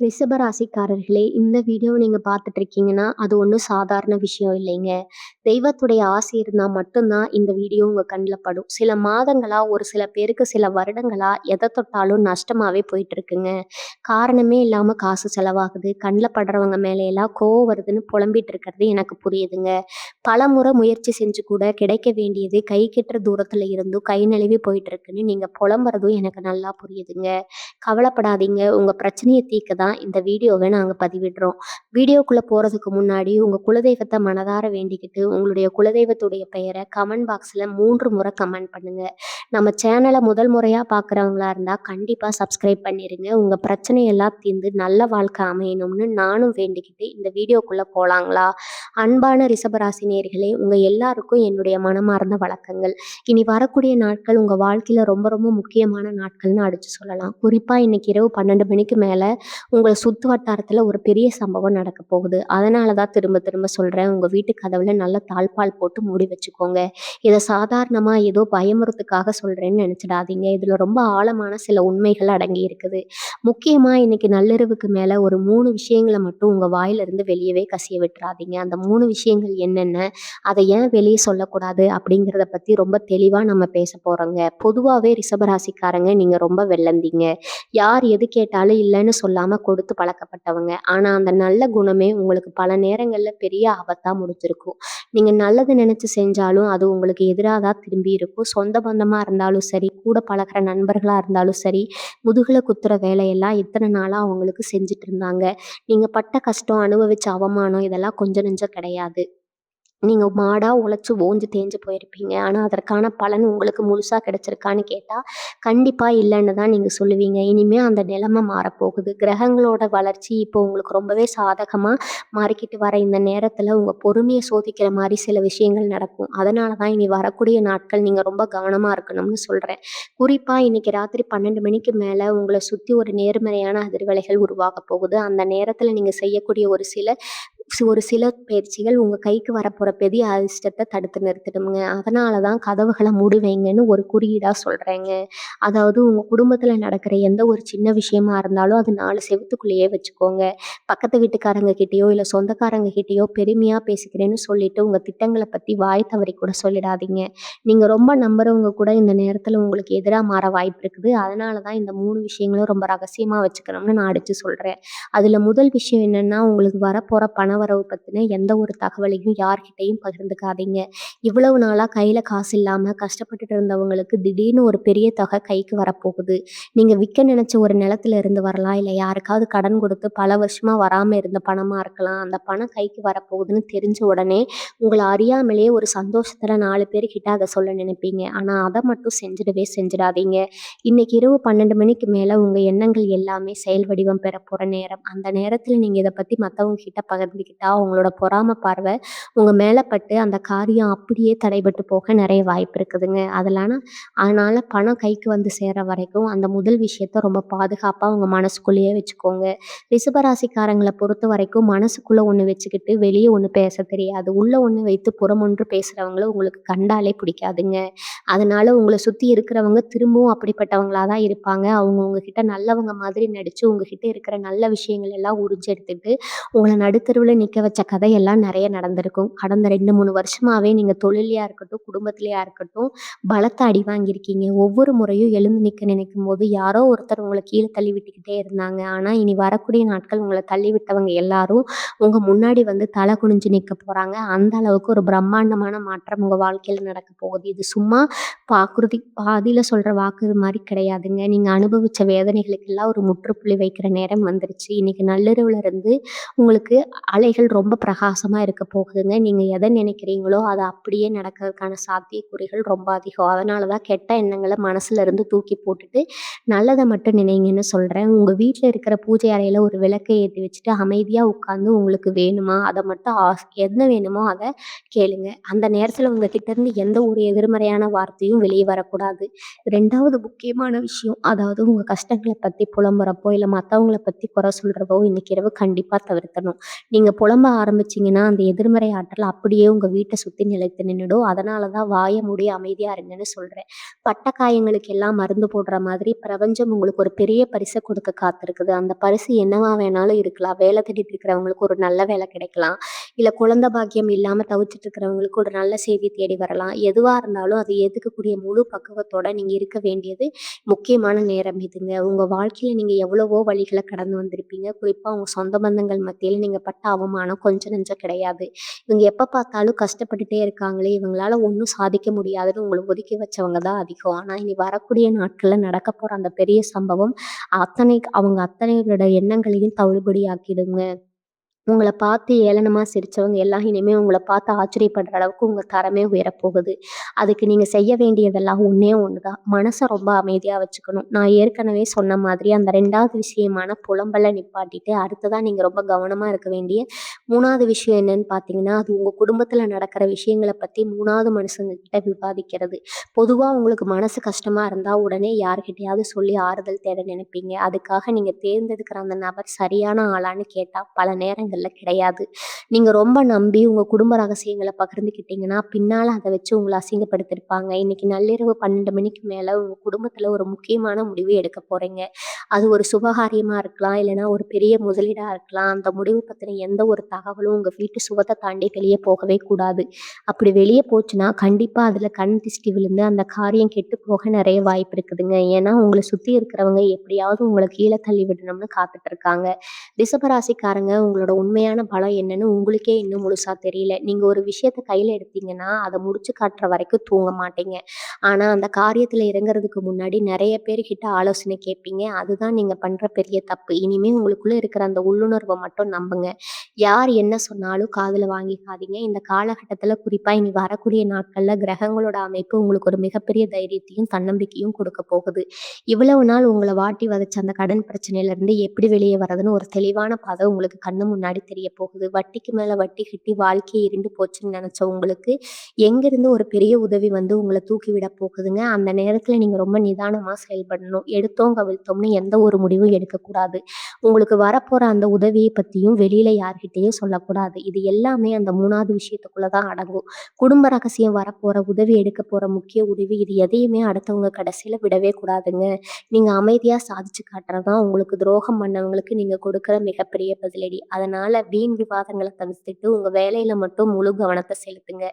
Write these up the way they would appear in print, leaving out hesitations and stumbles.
ரிஷபராசிக்காரர்களே, இந்த வீடியோ நீங்க பார்த்துட்டு இருக்கீங்கன்னா, அது ஒண்ணும் சாதாரண விஷயம் இல்லைங்க. தெய்வத்துடைய ஆசி இருந்தா மட்டும் தான் இந்த வீடியோ உங்க கண்ல படும். சில மாதங்களா, ஒரு சில பேருக்கு சில வருடங்களா எத தொட்டாலும் நஷ்டமாவே போயிட்டு இருக்குங்க. காரணமே இல்லாம காசு செலவாகுது. கண்ல படுறவங்க மேல எல்லாம் கோவம் வருதுன்னு புலம்பிட்டு இருக்கிறது எனக்கு புரியுதுங்க. பலமுறை முயற்சி செஞ்சு கூட கிடைக்க வேண்டியது கை கெட்டுற தூரத்துல இருந்தும் கை நழுவி போயிட்டு இருக்குன்னு நீங்க புலம்புறதும் எனக்கு நல்லா புரியுதுங்க. கவலைப்படாதீங்க. உங்க பிரச்சனைய தீர்க்க தான் இந்த வீடியோவ நாங்க பதிவிடுறோம். வீடியோக்குள்ள போறதுக்கு முன்னாடி உங்க குலதெய்வத்த மனதார வேண்டிக்கிட்டு, உங்களுடைய குலதெய்வத்துடைய பெயர கமெண்ட் பாக்ஸ்ல 3 முறை கமெண்ட் பண்ணுங்க. நம்ம சேனல முதல் முறையா பார்க்குறவங்களா இருந்தா கண்டிப்பா சப்ஸ்கிரைப் பண்ணிருங்க. உங்க பிரச்சனையெல்லாம் தீர்ந்து நல்ல வாழ்க்கை அமையணும்னு நானும் வேண்டிக்கிட்டு இந்த வீடியோக்குள்ள போலாங்களா? அன்பான ரிஷபராசி நேயர்களே, உங்க எல்லாருக்கும் என்னுடைய மனமார்ந்த வணக்கங்கள். இனி வரக்கூடிய நாட்கள் உங்க வாழ்க்கையில ரொம்ப ரொம்ப முக்கியமான நாட்கள்னு அடிச்சு சொல்லலாம். குறிப்பா இன்னைக்கு இரவு 12 மணிக்கு மேல உங்கள சுத்து வட்டாரத்துல ஒரு பெரிய சம்பவம் நடக்க போகுது. அதனால தான் திரும்ப திரும்ப சொல்றேன். உங்க வீட்டு கதவுல நல்ல தாழ்ப்பாள் போட்டு மூடி வச்சுக்கோங்க. இத சாதாரணமா ஏதோ பயமுறுத்துக்காக சொல்றேன்னு நினைச்சிடாதீங்க. இதுல ரொம்ப ஆழமான சில உண்மைகள் அடங்கி இருக்குது. முக்கியமா இன்னைக்கு நள்ளிரவுக்கு மேல ஒரு 3 விஷயங்கள மட்டும் உங்க வாயிலிருந்து வெளியவே கசிய விட்டுறாதீங்க. அந்த 3 விஷயங்கள் என்னென்ன? அதை ஏன் வெளிய சொல்லக்கூடாது? அப்படிங்கிறத பத்தி ரொம்ப தெளிவா நம்ம பேச போறோங்க. பொதுவாவே ரிஷபராசிக்காரங்க நீங்க ரொம்ப வெள்ளந்தீங்க. யார் எது கேட்டாலும் இல்லைன்னு சொல்லாம கொடுத்து பழக்கப்பட்டவங்க. ஆனா அந்த நல்ல குணமே உங்களுக்கு பல நேரங்கள்ல பெரிய ஆபத்தா முடிஞ்சிருக்கும். நீங்க நல்லது நினைச்சு செஞ்சாலும் அது உங்களுக்கு எதிரா தான் திரும்பி இருக்கும். சொந்த பந்தமா இருந்தாலும் சரி, கூட பழகுற நண்பர்களா இருந்தாலும் சரி, முதுகுல குத்துற வேலையெல்லாம் இத்தனை நாளா அவங்களுக்கு செஞ்சுட்டு இருந்தாங்க. நீங்க பட்ட கஷ்டம், அனுபவிச்ச அவமானம் இதெல்லாம் கொஞ்சம் நெஞ்சம் கிடையாது. நீங்க மாடா உழைச்சு ஓஞ்சு தேஞ்சு போயிருப்பீங்க. ஆனா, அதற்கான பலன் உங்களுக்கு முழுசா கிடைச்சிருக்கான்னு கேட்டா, கண்டிப்பா இல்லன்னு தான் நீங்க சொல்லுவீங்க. இனிமே அந்த நிலைமை மாறப்போகுது. கிரகங்களோட வளர்ச்சி இப்போ உங்களுக்கு ரொம்பவே சாதகமா மாறிக்கிட்டு வர இந்த நேரத்துல உங்க பொறுமைய சோதிக்கிற மாரி சில விஷயங்கள் நடக்கும். அதனால தான் இனி வரக்கூடிய நாட்கள் நீங்க ரொம்ப கவனமா இருக்கணும்னு சொல்றேன். குறிப்பா இன்னைக்கு ராத்திரி 12 மணிக்கு மேல உங்கள சுத்தி ஒரு நேர்மறையான அதிர்வலைகள் உருவாகப் போகுது. அந்த நேரத்துல நீங்க செய்யக்கூடிய ஒரு சில பயிற்சிகள் உங்க கைக்கு வரப்போற பெரிய அதிர்ஷ்டத்த தடுத்து நிறுத்திடும்ங்க. அதனால தான் கதவுகள மூடி வைங்கன்னு ஒரு குறியீடா சொல்றேங்க. அதாவது உங்க குடும்பத்துல நடக்கிற எந்த ஒரு சின்ன விஷயமா இருந்தாலும் அது 4 செவுத்துக்குள்ளேயே வச்சுக்கோங்க. பக்கத்து வீட்டுக்காரங்க கிட்டயோ, இல்ல சொந்தக்காரங்க கிட்டயோ பெருமையா பேசிக்கிறேன்னு சொல்லிட்டு உங்க திட்டங்கள பத்தி வாய் தவறி கூட சொல்லிடாதீங்க. நீங்க ரொம்ப நம்புறவங்க கூட இந்த நேரத்துல உங்களுக்கு எதிரா மாற வாய்ப்பு இருக்குது. அதனால தான் இந்த 3 விஷயங்களும் ரொம்ப ரகசியமா வச்சுக்கணும்னு நான் அடிச்சு சொல்றேன். அதுல முதல் விஷயம் என்னன்னா, உங்களுக்கு வரப்போற பணவரவு பத்தின எந்த ஒரு தகவலையும் யார்கிட்டயும் பகிர்ந்துக்காதீங்க. இவ்வளவு நாளா கையில காசு இல்லாம கஷ்டப்பட்டுட்டு இருந்தவங்களுக்கு திடீர்னு ஒரு பெரிய தொகை கைக்கு வரப்போகுது. நீங்க விக்க நினைச்ச ஒரு நிலத்துல இருந்து வரலாம். இல்ல யாருக்காவது கடன் கொடுத்து பல வருஷமா வராம இருந்த பணமா இருக்கலாம். அந்த பணம் கைக்கு வரப்போகுதுன்னு தெரிஞ்ச உடனே உங்கள அறியாமலேயே ஒரு சந்தோஷத்துல 4 பேர்கிட்ட அத சொல்ல நினைப்பீங்க. ஆனா அத மட்டும் செஞ்சிடாதீங்க. இன்னைக்கு இரவு 12 மணிக்கு மேல உங்க எண்ணங்கள் எல்லாமே செயல் வடிவம் பெறப்போற நேரம். அந்த நேரத்துல நீங்க இத பத்தி மத்தவங்க கிட்ட பகிர்ந்துக்கிட்டா, உங்களோட பொறாம பார்வை உங்க மேல பட்டு அந்த காரியம் அப்படியே தடைபட்டு போக நெறைய வாய்ப்பு இருக்குதுங்க. அதனால பணம் கைக்கு வந்து சேர்ற வரைக்கும் அந்த முதல் விஷயத்த ரொம்ப பாதுகாப்பா உங்க மனசுக்குள்ளேயே வச்சுக்கோங்க. ரிஷபராசிக்காரங்கள பொறுத்தவரைக்கும் மனசுக்குள்ள ஒண்ணு வச்சுக்கிட்டு வெளிய ஒண்ணு பேச தெரியாது. உள்ள ஒண்ணு வைத்து புறம் ஒன்று பேசுறவங்கள உங்களுக்கு கண்டாலே பிடிக்காதுங்க. அதனால உங்கள சுத்தி இருக்கிறவங்க திரும்பவும் அப்படிப்பட்டவங்களா தான் இருப்பாங்க. அவங்க உங்ககிட்ட நல்லவங்க மாதிரி நடிச்சு, உங்ககிட்ட இருக்கிற நல்ல விஷயங்கள் எல்லாம் உறிஞ்சு எடுத்துட்டு, உங்கள நடுத்தெருவுல நிக்க வச்ச கதையெல்லாம் நெறைய நடந்திருக்கும். கடந்த 2, 3 வருஷமாவே நீங்க தொழில்லயா இருக்கட்டும், குடும்பத்திலயா இருக்கட்டும், பலத்த அடி வாங்கியிருக்கீங்க. ஒவ்வொரு முறையும் எழுந்து நிக்க நினைக்கும்போது, யாரோ ஒருத்தர் உங்கள கீழ தள்ளி விட்டுக்கிட்டே இருந்தாங்க. ஆனா, இனி வரக்கூடிய நாட்கள் உங்கள தள்ளி விட்டவங்க எல்லாரும் உங்க முன்னாடி வந்து தலை குனிஞ்சு நிக்க போறாங்க. அந்த அளவுக்கு ஒரு பிரம்மாண்டமான மாற்றம் உங்க வாழ்க்கையில நடக்க போகுது. இது சும்மா பாதியில சொல்ற வாக்கு மாரி கிடையாதுங்க. நீங்க அனுபவிச்ச வேதனைகளுக்கெல்லாம் ஒரு முற்றுப்புள்ளி வைக்கிற நேரம் வந்துருச்சு. இன்னைக்கு நள்ளிரவுல இருந்து உங்களுக்கு அலைகள் ரொம்ப பிரகாசமா இருக்க போகுதுங்க. நீங்க எத நினைக்கிறீங்களோ, அது அப்படியே நடக்கிறதுக்கான சாத்தியக்கூறுகள் ரொம்ப அதிகம். அதனால தான் கெட்ட எண்ணங்கள மனசுல இருந்து தூக்கி போட்டுட்டு, நல்லத மட்டும் நினைங்கன்னு சொல்றேன். உங்க வீட்ல இருக்கிற பூஜை அறையில ஒரு விளக்க ஏத்தி வச்சுட்டு, அமைதியா உட்கார்ந்து உங்களுக்கு வேணுமா, அத மட்டும் என்ன வேணுமோ அத கேளுங்க. அந்த நேரத்துல உங்க கிட்ட இருந்து எந்த ஒரு எதிர்மறையான வார்த்தையும் வெளிய வரக்கூடாது. 2வது முக்கியமான விஷயம், அதாவது உங்க கஷ்டங்கள பத்தி புலம்புறப்போ, இல்ல மத்தவங்கள பத்தி குறை சொல்றதோ இன்னைக்கு இரவு கண்டிப்பா தவிர்த்தணும். நீங்க புலம்ப ஆரம்பிச்சீங்கன்னா, அந்த எதிர்மறை ஆற்றல் அப்படியே உங்க வீட்ட சுத்தி நிலைத்து நின்னுடும். அதனால தான் வாய மூடி அமைதியா இருங்கன்னு சொல்றேன். பட்ட காயங்களுக்கு எல்லாம் மருந்து போடுற மாதிரி பிரபஞ்சம் உங்களுக்கு ஒரு பெரிய பரிச கொடுக்க காத்திருக்குது. அந்த பரிசு என்னவா வேணாலும் இருக்கலாம். வேலை தேடிட்டு இருக்கிறவங்களுக்கு ஒரு நல்ல வேலை கிடைக்கலாம். இல்ல குழந்தை பாக்கியம் இல்லாம தவிச்சிட்டு இருக்கிறவங்களுக்கு ஒரு நல்ல செய்தி தேடி வரலாம். எதுவா இருந்தாலும் அதை ஏத்துக்கக்கூடிய முழு பக்குவத்தோட நீங்க இருக்க வேண்டியது முக்கியமான நேரம் இதுங்க. உங்க வாழ்க்கையில நீங்க எவ்வளவோ வழிகள கடந்து வந்திருப்பீங்க. குறிப்பா உங்க சொந்த பந்தங்கள் மத்தியில நீங்க பட்ட அவமானம் கொஞ்சம் நெஞ்சம் கிடையாது. இவங்க எப்ப பார்த்தாலும் கஷ்டப்பட்டுட்டே இருக்காங்களே, இவங்களால ஒண்ணும் சாதிக்க முடியாதுன்னு உங்கள ஒதுக்கி வச்சவங்க தான் அதிகம். ஆனா இனி வரக்கூடிய நாட்கள்ல நடக்கப் போற அந்த பெரிய சம்பவம் அவங்க அத்தனையோட எண்ணங்களையும் தவிடுபடியாக்கிடுங்க. உங்கள பார்த்து ஏளனமா சிரிச்சவங்க எல்லாம் இனிமே உங்கள பார்த்து ஆச்சரியப்படுற அளவுக்கு உங்க தரமே உயரப்போகுது. அதுக்கு நீங்க செய்ய வேண்டியதெல்லாம் ஒண்ணே ஒண்ணு தான். மனச ரொம்ப அமைதியா வச்சுக்கணும். நான் ஏற்கனவே சொன்ன மாதிரி அந்த 2வது விஷயமான புலம்பல நிப்பாட்டிட்டு, அடுத்ததா நீங்க ரொம்ப கவனமா இருக்க வேண்டிய 3வது விஷயம் என்னன்னு பார்த்தீங்கன்னா, அது உங்க குடும்பத்தில நடக்கிற விஷயங்கள பத்தி 3வது மனுஷங்க கிட்ட விவாதிக்கிறது. பொதுவா உங்களுக்கு மனசு கஷ்டமா இருந்தா, உடனே யார்கிட்டயாவது சொல்லி ஆறுதல் தேட நினைப்பீங்க. அதுக்காக நீங்க தேர்ந்தெடுக்கிற அந்த நபர் சரியான ஆளான்னு கேட்டா, பல நேரங்கள்ல கிடையாது. நீங்க ரொம்ப நம்பி உங்க குடும்ப ரகசியங்கள பகிர்ந்துக்கிட்டீங்கன்னா, பின்னால அத வச்சு உங்கள அசிங்கப்படுத்தியிருப்பாங்க. இன்னைக்கு நள்ளிரவு 12 மணிக்கு மேல உங்க குடும்பத்தில ஒரு முக்கியமான முடிவு எடுக்க போறீங்க. அது ஒரு சுபகாரியமா இருக்கலாம், இல்லைன்னா ஒரு பெரிய முதலீடா இருக்கலாம். அந்த முடிவு பத்தின எந்த ஒரு தகவலும் உங்க வீட்டு சுவத்த தாண்டி வெளிய போகவே கூடாது. அப்படி வெளிய போச்சுன்னா, கண்டிப்பா அதுல கண் திஷ்டி விழுந்து அந்த காரியம் கெட்டு போக நெறைய வாய்ப்பு இருக்குதுங்க. ஏன்னா, உங்கள சுத்தி இருக்கிறவங்க எப்படியாவது உங்கள கீழ தள்ளி விடணும்னு காத்துட்டு இருக்காங்க. ரிஷபராசிக்காரங்க உங்களோட உண்மையான பலம் என்னன்னு உங்களுக்கே இன்னும் முழுசா தெரியல. நீங்க ஒரு விஷயத்த கையில எடுத்தீங்கன்னா, அத முடிச்சு காட்டுற வரைக்கும் தூங்க மாட்டீங்க. ஆனா, அந்த காரியத்துல இறங்குறதுக்கு முன்னாடி நெறைய பேர்கிட்ட ஆலோசனை கேட்பீங்க. அதுதான் நீங்க பண்ற பெரிய தப்பு. இனிமே உங்களுக்குள்ள இருக்கிற அந்த உள்ளுணர்வ மட்டும் நம்புங்க. யார் என்ன சொன்னாலும் காதுல வாங்கிக்காதீங்க. இந்த காலகட்டத்துல குறிப்பா இனி வரக்கூடிய நாட்கள்ல கிரகங்களோட அமைப்பு உங்களுக்கு ஒரு மிகப்பெரிய தைரியத்தையும், தன்னம்பிக்கையும் கொடுக்க போகுது. இவ்வளவு நாள் உங்கள வாட்டி வதைச்ச அந்த கடன் பிரச்சனையிலருந்து எப்படி வெளிய வரதுன்னு ஒரு தெளிவான பாதை உங்களுக்கு கண்ணு முன்னாடி தெரிய போகுது. வட்டிக்கு மேல வட்டி கட்டி வாழ்க்கையே இருண்டு போச்சுன்னு நெனச்ச உங்களுக்கு, எங்கிருந்து ஒரு பெரிய உதவி வந்து உங்கள தூக்கி விட போகுதுங்க. அந்த நேரத்துல நீங்க ரொம்ப நிதானமா செயல்படணும். எடுத்தோம் கவிழ்த்தோம்னு எந்த ஒரு முடிவும் எடுக்கக்கூடாது. உங்களுக்கு வரப்போற அந்த உதவிய பத்தியும் வெளியில யார்கிட்டயும் சொல்லக்கூடாது. இது எல்லாமே அந்த 3வது விஷயத்துக்குள்ள தான் அடங்கும். குடும்ப ரகசியம் வரப்போற, உதவி எடுக்க போற முக்கிய முடிவு இது எதையுமே அடுத்தவங்க கடைசியில விடவே கூடாதுங்க. நீங்க அமைதியா சாதிச்சு காட்டுறது தான் உங்களுக்கு துரோகம் பண்ணவங்களுக்கு நீங்க கொடுக்குற மிகப்பெரிய பதிலடி. அதனால வீண் விவாதங்கள தவிர்த்துட்டு உங்க வேலையில மட்டும் முழு கவனத்த செலுத்துங்க.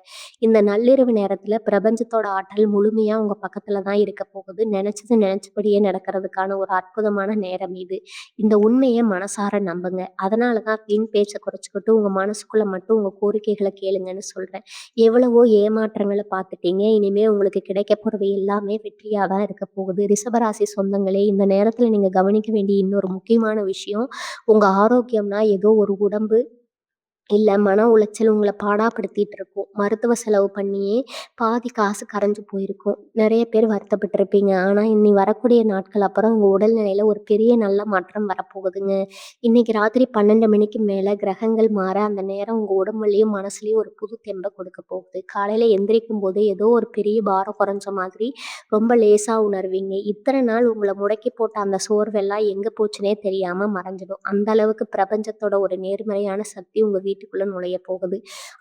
இந்த நள்ளிரவு நேரத்துல பிரபஞ்சத்தோட ஆற்றல் முழுமையா உங்க பக்கத்துல தான் இருக்க போகுது. நினைச்சது நினைச்சபடியே நடக்கிறதுக்கான ஒரு அற்புதமான நேரம் இது. இந்த உண்மைய மனசார நம்புங்க. அதனால தான் வீண் பேச்ச குறைச்சுக்கிட்டு உங்க மனசுக்குள்ள மட்டும் உங்க கோரிக்கைகள கேளுங்கன்னு சொல்றேன். எவ்வளவோ ஏமாற்றங்கள பார்த்துட்டீங்க. இனிமே உங்களுக்கு கிடைக்கப் போறது எல்லாமே வெற்றியா தான் இருக்க போகுது. ரிஷபராசி சொந்தங்களே, இந்த நேரத்துல நீங்க கவனிக்க வேண்டிய இன்னொரு முக்கியமான விஷயம், உங்க ஆரோக்கியம்னா ஏதோ ஒரு உடம்பு இல்ல மன உளைச்சல் உங்கள பாடாப்படுத்திட்டு இருக்கும். மருத்துவ செலவு பண்ணியே பாதி காசு கரைஞ்சு போயிருக்கும். நெறைய பேர் வருத்தப்பட்டுருப்பீங்க. ஆனா, இனி வரக்கூடிய நாட்கள் அப்புறம் உங்க உடல்நிலையில ஒரு பெரிய நல்ல மாற்றம் வரப்போகுதுங்க. இன்னைக்கு ராத்திரி 12 மணிக்கு மேல கிரகங்கள் மாற, அந்த நேரம் உங்க உடம்புலயும், மனசுலயும் ஒரு புது தெம்ப கொடுக்க போகுது. காலையில எந்திரிக்கும்போது ஏதோ ஒரு பெரிய பாரம் குறைஞ்ச மாதிரி ரொம்ப லேசா உணர்வீங்க. இத்தன நாள் உங்கள முடக்கி போட்ட அந்த சோர்வெல்லாம் எங்க போச்சுன்னே தெரியாம மறைஞ்சிடும். அந்த அளவுக்கு பிரபஞ்சத்தோட ஒரு நேர்மறையான சக்தி உங்க வீட்டுக்குள்ள நுழைய போகுது.